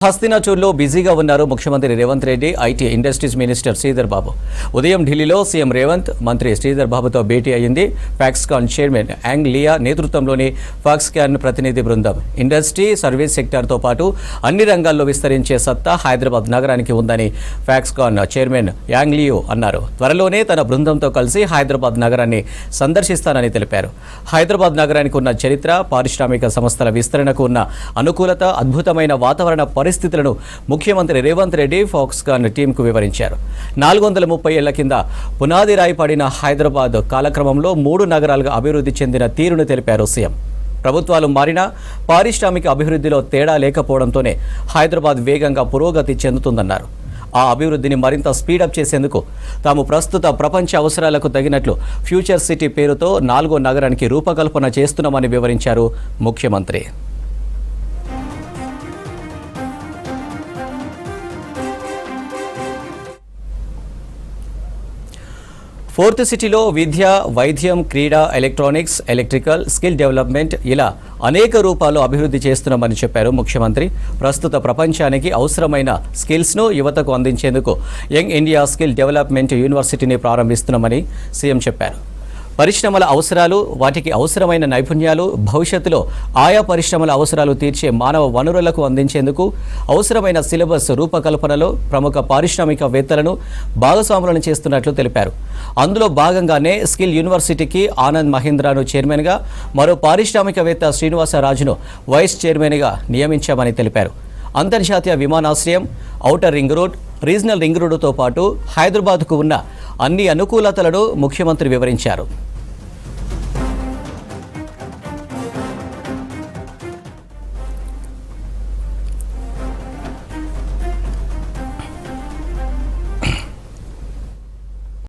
హస్తినాచూర్లో బిజీగా ఉన్నారు ముఖ్యమంత్రి Revanth Reddy. IT industries minister Sridhar Babu ఉదయం ఢిల్లీలో సీఎం రేవంత్ మంత్రి శ్రీధర్ బాబుతో భేటీ అయ్యింది. ఫాక్స్కాన్ చైర్మన్ యాంగ్ లియా నేతృత్వంలోని ఫాక్స్కాన్ ప్రతినిధి బృందం ఇండస్ట్రీ సర్వీస్ సెక్టార్తో పాటు అన్ని రంగాల్లో విస్తరించే సత్తా హైదరాబాద్ నగరానికి ఉందని ఫాక్స్కాన్ చైర్మన్ యాంగ్ లియో అన్నారు. త్వరలోనే తన బృందంతో కలిసి హైదరాబాద్ నగరాన్ని సందర్శిస్తానని తెలిపారు. హైదరాబాద్ నగరానికి ఉన్న చరిత్ర, పారిశ్రామిక సంస్థల విస్తరణకు ఉన్న అనుకూలత, అద్భుతమైన వాతావరణ పరిస్థితులను ముఖ్యమంత్రి రేవంత్ రెడ్డి ఫాక్స్కాన్ టీంకు వివరించారు. 430 ఏళ్ల కింద పునాది రాయి పడిన హైదరాబాద్ కాలక్రమంలో 3 నగరాలుగా అభివృద్ధి చెందిన తీరును తెలిపారు సీఎం. ప్రభుత్వాలు మారినా పారిశ్రామిక అభివృద్ధిలో తేడా లేకపోవడంతోనే హైదరాబాద్ వేగంగా పురోగతి చెందుతుందన్నారు. ఆ అభివృద్ధిని మరింత స్పీడప్ చేసేందుకు తాము ప్రస్తుత ప్రపంచ అవసరాలకు తగినట్లు ఫ్యూచర్ సిటీ పేరుతో 4వ నగరానికి రూపకల్పన చేస్తున్నామని వివరించారు ముఖ్యమంత్రి. 4th సిటీలో విద్య, వైద్యం, క్రీడా, ఎలక్ట్రానిక్స్, ఎలక్ట్రికల్, స్కిల్ డెవలప్మెంట్ ఇలా అనేక రూపాల్లో అభివృద్ధి చేస్తున్నామని చెప్పారు ముఖ్యమంత్రి. ప్రస్తుత ప్రపంచానికి అవసరమైన స్కిల్స్ను యువతకు అందించేందుకు యంగ్ ఇండియా స్కిల్ డెవలప్మెంట్ యూనివర్సిటీని ప్రారంభిస్తున్నామని సీఎం చెప్పారు. పరిశ్రమల అవసరాలు, వాటికి అవసరమైన నైపుణ్యాలు, భవిష్యత్తులో ఆయా పరిశ్రమల అవసరాలు తీర్చే మానవ వనరులకు అందించేందుకు అవసరమైన సిలబస్ రూపకల్పనలో ప్రముఖ పారిశ్రామికవేత్తలను భాగస్వాములను చేస్తున్నట్లు తెలిపారు. అందులో భాగంగానే స్కిల్ యూనివర్సిటీకి ఆనంద్ మహీంద్రాను చైర్మన్గా, మరో పారిశ్రామికవేత్త శ్రీనివాసరాజును వైస్ చైర్మన్గా నియమించామని తెలిపారు. అంతర్జాతీయ విమానాశ్రయం, outer ring road, regional ring రోడ్డుతో పాటు హైదరాబాద్కు ఉన్న అన్ని అనుకూలతలను ముఖ్యమంత్రి వివరించారు.